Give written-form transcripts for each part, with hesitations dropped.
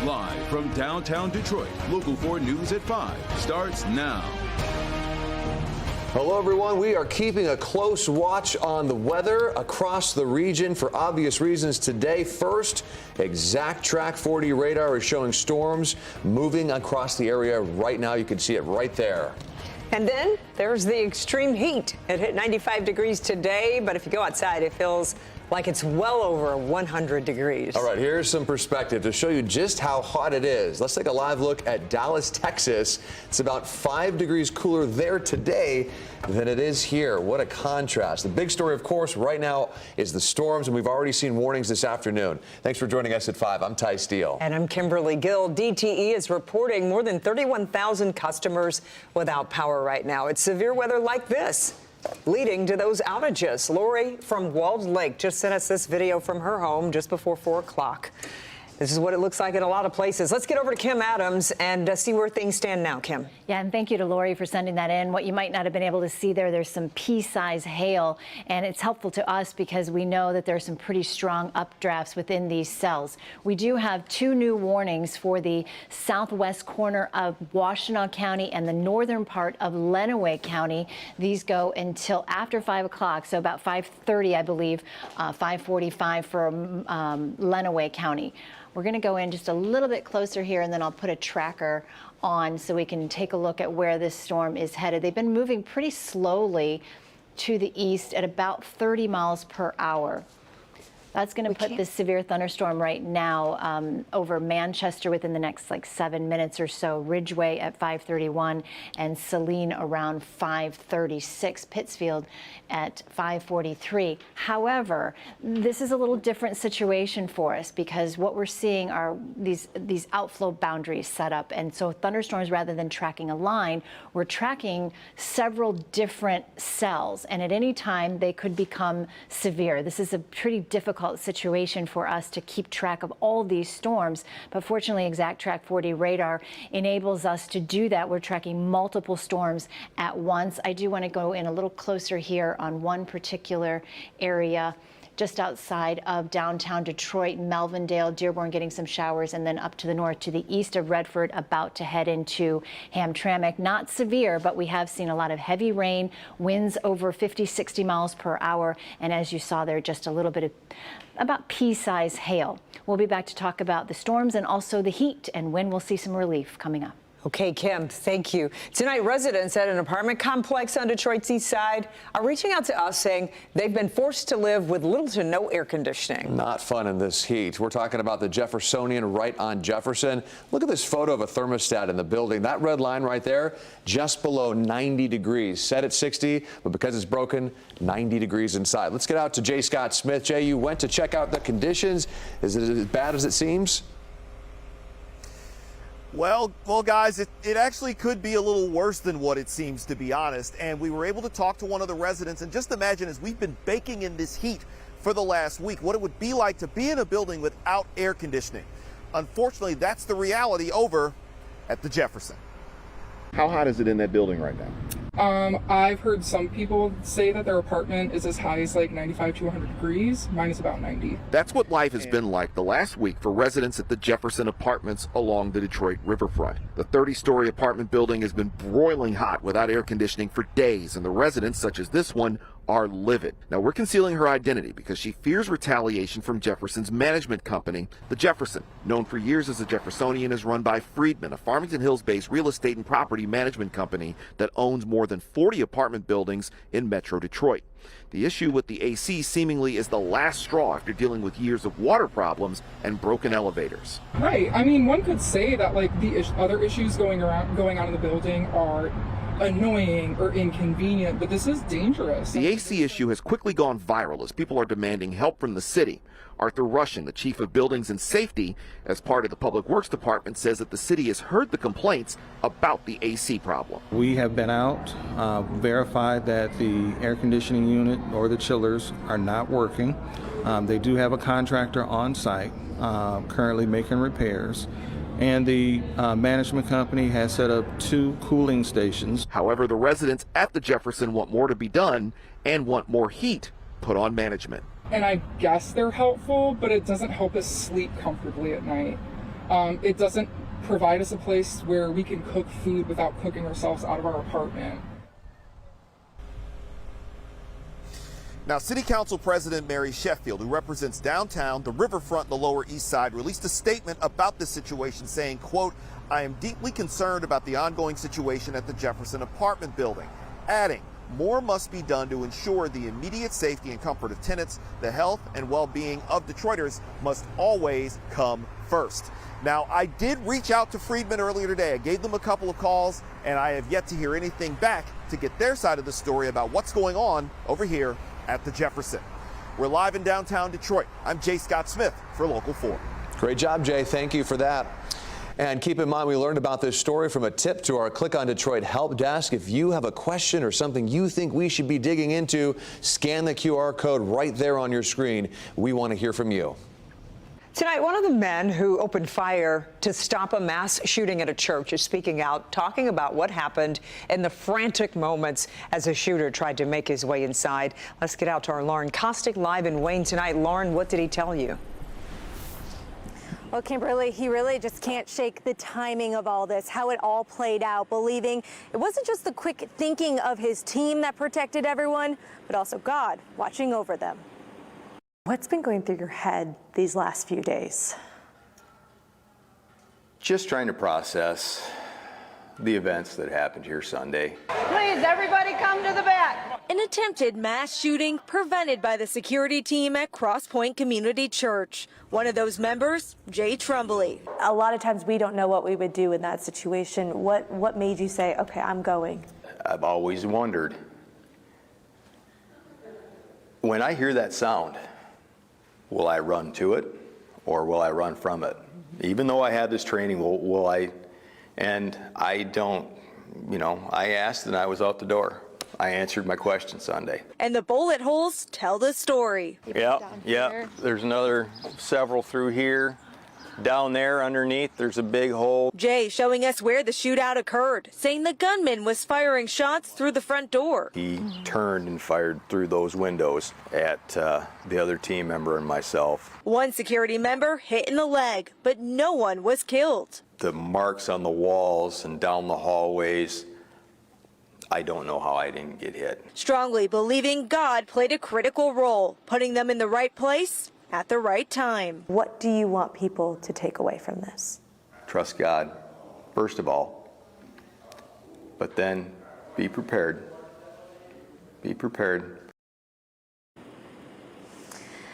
Live from downtown Detroit, Local 4 News at 5 starts now. Hello, everyone. We are keeping a close watch on the weather across the region for obvious reasons today. First, exact track 40 radar is showing storms moving across the area right now. You can see it right there. And then there's the extreme heat. It hit 95 degrees today, but if you go outside, it feels like it's well over 100 degrees. All right, here's some perspective to show you just how hot it is. Let's take a live look at Dallas, Texas. It's about 5 degrees cooler there today than it is here. What a contrast. The big story, of course, right now is the storms, and we've already seen warnings this afternoon. Thanks for joining us at 5. I'm Ty Steele. And I'm Kimberly Gill. DTE is reporting more than 31,000 customers without power right now. It's severe weather like this leading to those outages. Lori from Walled Lake just sent us this video from her home just before 4 o'clock. This is what it looks like in a lot of places. Let's get over to Kim Adams and see where things stand now, Kim. Yeah, and thank you to Lori for sending that in. What you might not have been able to see there's some pea-size hail, and it's helpful to us because we know that there's some pretty strong updrafts within these cells. We do have 2 new warnings for the southwest corner of Washtenaw County and the northern part of Lenawee County. These go until after 5 o'clock, so about 5:30, I believe, 5:45 for Lenawee County. We're going to go in just a little bit closer here, and then I'll put a tracker on so we can take a look at where this storm is headed. They've been moving pretty slowly to the east at about 30 miles per hour. That's going to put this severe thunderstorm right now over Manchester within the next 7 minutes or so. Ridgeway at 5:31 and Saline around 5:36. Pittsfield at 5:43. However, this is a little different situation for us because what we're seeing are these outflow boundaries set up. And so thunderstorms, rather than tracking a line, we're tracking several different cells. And at any time, they could become severe. This is a pretty difficult situation for us to keep track of all these storms, but fortunately exact track 40 radar enables us to do that. We're tracking multiple storms at once. I do want to go in a little closer here on one particular area just outside of downtown Detroit, Melvindale, Dearborn getting some showers, and then up to the north to the east of Redford, about to head into Hamtramck. Not severe, but we have seen a lot of heavy rain, winds over 50, 60 miles per hour, and as you saw there, just a little bit of about pea-size hail. We'll be back to talk about the storms and also the heat and when we'll see some relief coming up. Okay, Kim, thank you. Tonight, residents at an apartment complex on Detroit's east side are reaching out to us saying they've been forced to live with little to no air conditioning. Not fun in this heat. We're talking about the Jeffersonian right on Jefferson. Look at this photo of a thermostat in the building. That red line right there, just below 90 degrees. Set at 60, but because it's broken, 90 degrees inside. Let's get out to Jay Scott Smith. Jay, you went to check out the conditions. Is it as bad as it seems? Well, guys, it actually could be a little worse than what it seems, to be honest. And we were able to talk to one of the residents, and just imagine, as we've been baking in this heat for the last week, what it would be like to be in a building without air conditioning. Unfortunately, that's the reality over at the Jefferson. How hot is it in that building right now? I've heard some people say that their apartment is as high as 95 to 100 degrees. Mine is about 90. That's what life has been like the last week for residents at the Jefferson Apartments along the Detroit riverfront. The 30-story apartment building has been broiling hot without air conditioning for days, and the residents, such as this one, are livid. Now, we're concealing her identity because she fears retaliation from Jefferson's management company, the Jefferson. Known for years as the Jeffersonian, is run by Friedman, a Farmington Hills-based real estate and property management company that owns more than 40 apartment buildings in Metro Detroit. The issue with the AC seemingly is the last straw after dealing with years of water problems and broken elevators. Right. I mean, one could say that the other issues going on in the building are annoying or inconvenient, but this is dangerous. The AC issue has quickly gone viral as people are demanding help from the city. Arthur Russian, the chief of buildings and safety as part of the Public Works Department, says that the city has heard the complaints about the AC problem. We have been out, verified that the air conditioning unit or the chillers are not working. They do have a contractor on site currently making repairs. And the management company has set up 2 cooling stations. However, the residents at the Jefferson want more to be done and want more heat put on management. And I guess they're helpful, but it doesn't help us sleep comfortably at night. It doesn't provide us a place where we can cook food without cooking ourselves out of our apartment. Now, City Council President Mary Sheffield, who represents downtown, the riverfront, and the Lower East Side, released a statement about this situation saying, quote, "I am deeply concerned about the ongoing situation at the Jefferson apartment building," adding, "More must be done to ensure the immediate safety and comfort of tenants. The health and well-being of Detroiters must always come first." Now, I did reach out to Friedman earlier today. I gave them a couple of calls, and I have yet to hear anything back to get their side of the story about what's going on over here at the Jefferson. We're live in downtown Detroit. I'm Jay Scott Smith for Local 4. Great job, Jay. Thank you for that. And keep in mind, we learned about this story from a tip to our Click on Detroit help desk. If you have a question or something you think we should be digging into, scan the QR code right there on your screen. We want to hear from you. Tonight, one of the men who opened fire to stop a mass shooting at a church is speaking out, talking about what happened in the frantic moments as a shooter tried to make his way inside. Let's get out to our Lauren Kostick live in Wayne tonight. Lauren, what did he tell you? Well, Kimberly, he really just can't shake the timing of all this, how it all played out, believing it wasn't just the quick thinking of his team that protected everyone, but also God watching over them. What's been going through your head these last few days? Just trying to process the events that happened here Sunday. Please, everybody come to the back. An attempted mass shooting prevented by the security team at Cross Point Community Church. One of those members, Jay Trumbulley. A lot of times we don't know what we would do in that situation. What made you say, okay, I'm going? I've always wondered, when I hear that sound, will I run to it or will I run from it? Even though I had this training, will I? And I don't, I asked and I was out the door. I answered my question Sunday. And the bullet holes tell the story. Yep. There's another several through here. Down there underneath, there's a big hole. Jay showing us where the shootout occurred, saying the gunman was firing shots through the front door. He turned and fired through those windows at the other team member and myself. One security member hit in the leg, but no one was killed. The marks on the walls and down the hallways, I don't know how I didn't get hit. Strongly believing God played a critical role, putting them in the right place at the right time. What do you want people to take away from this? Trust God, first of all, but then be prepared. Be prepared.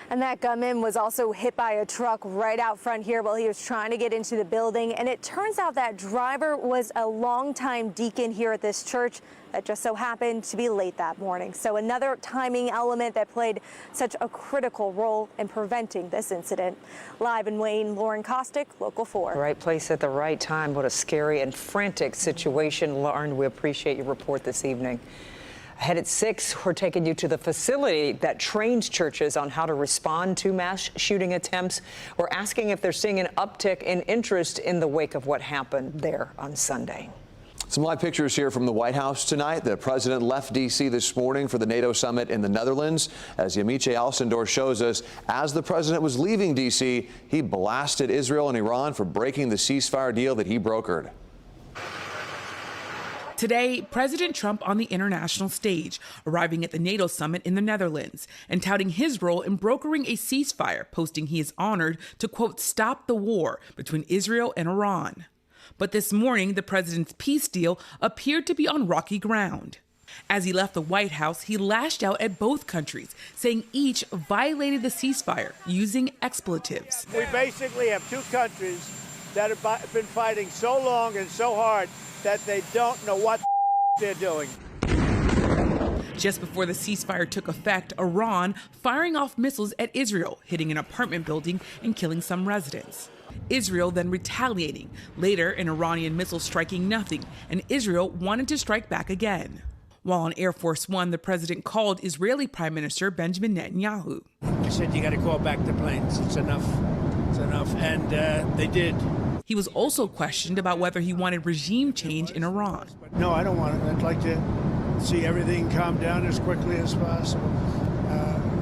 And that gunman was also hit by a truck right out front here while he was trying to get into the building. And it turns out that driver was a longtime deacon here at this church that just so happened to be late that morning. So another timing element that played such a critical role in preventing this incident. Live in Wayne, Lauren Kostick, Local 4. Right place at the right time. What a scary and frantic situation. Lauren, we appreciate your report this evening. Ahead at 6, we're taking you to the facility that trains churches on how to respond to mass shooting attempts. We're asking if they're seeing an uptick in interest in the wake of what happened there on Sunday. Some live pictures here from the White House tonight. The president left D.C. this morning for the NATO summit in the Netherlands. As Yamiche Alcindor shows us, as the president was leaving D.C., he blasted Israel and Iran for breaking the ceasefire deal that he brokered. Today, President Trump on the international stage, arriving at the NATO summit in the Netherlands and touting his role in brokering a ceasefire, posting he is honored to, quote, stop the war between Israel and Iran. But this morning, the president's peace deal appeared to be on rocky ground. As he left the White House, he lashed out at both countries, saying each violated the ceasefire using expletives. We basically have two countries that have been fighting so long and so hard that they don't know what they're doing. Just before the ceasefire took effect, Iran firing off missiles at Israel, hitting an apartment building and killing some residents. Israel then retaliating. Later, an Iranian missile striking nothing, and Israel wanted to strike back again. While on Air Force One, the president called Israeli Prime Minister Benjamin Netanyahu. I said, you got to call back the planes. It's enough. It's enough. And they did. He was also questioned about whether he wanted regime change in Iran. No, I don't want it. I'd like to see everything calm down as quickly as possible.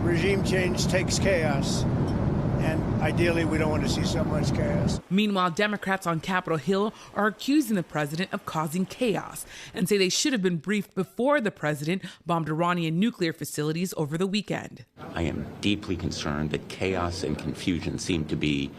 Regime change takes chaos, and Ideally, we don't want to see so much chaos. Meanwhile, Democrats on Capitol Hill are accusing the president of causing chaos and say they should have been briefed before the president bombed Iranian nuclear facilities over the weekend. I am deeply concerned that chaos and confusion seem to be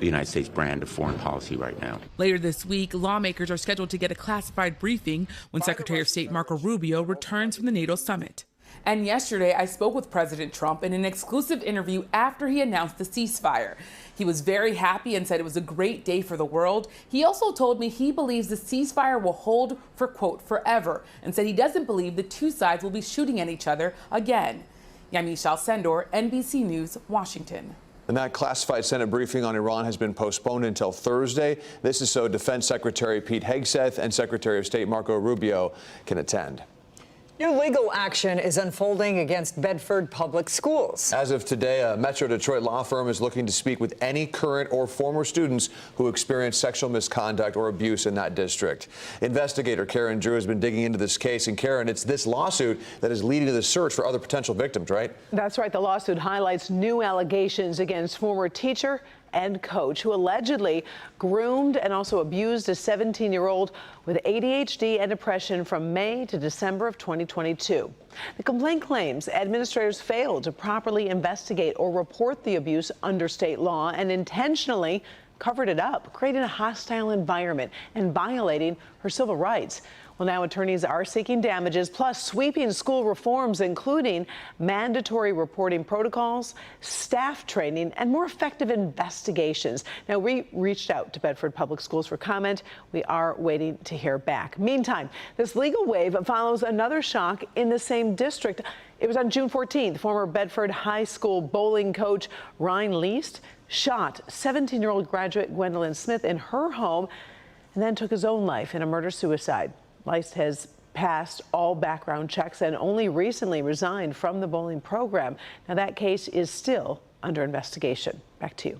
the United States brand of foreign policy right now. Later this week, lawmakers are scheduled to get a classified briefing when Secretary of State Marco Rubio returns from the NATO summit. And yesterday, I spoke with President Trump in an exclusive interview after he announced the ceasefire. He was very happy and said it was a great day for the world. He also told me he believes the ceasefire will hold for, quote, forever, and said he doesn't believe the two sides will be shooting at each other again. Yamiche Alcindor, NBC News, Washington. And that classified Senate briefing on Iran has been postponed until Thursday. This is so Defense Secretary Pete Hegseth and Secretary of State Marco Rubio can attend. New legal action is unfolding against Bedford Public Schools. As of today, a Metro Detroit law firm is looking to speak with any current or former students who experienced sexual misconduct or abuse in that district. Investigator Karen Drew has been digging into this case. And Karen, it's this lawsuit that is leading to the search for other potential victims, right? That's right. The lawsuit highlights new allegations against former teacher and coach who allegedly groomed and also abused a 17-year-old with ADHD and depression from May to December of 2022. The complaint claims administrators failed to properly investigate or report the abuse under state law and intentionally covered it up, creating a hostile environment and violating her civil rights. Well, now attorneys are seeking damages, plus sweeping school reforms, including mandatory reporting protocols, staff training, and more effective investigations. Now, we reached out to Bedford Public Schools for comment. We are waiting to hear back. Meantime, this legal wave follows another shock in the same district. It was on June 14th. Former Bedford High School bowling coach Ryan Least shot 17-year-old graduate Gwendolyn Smith in her home and then took his own life in a murder-suicide. Leist has passed all background checks and only recently resigned from the bowling program. Now, that case is still under investigation. Back to you.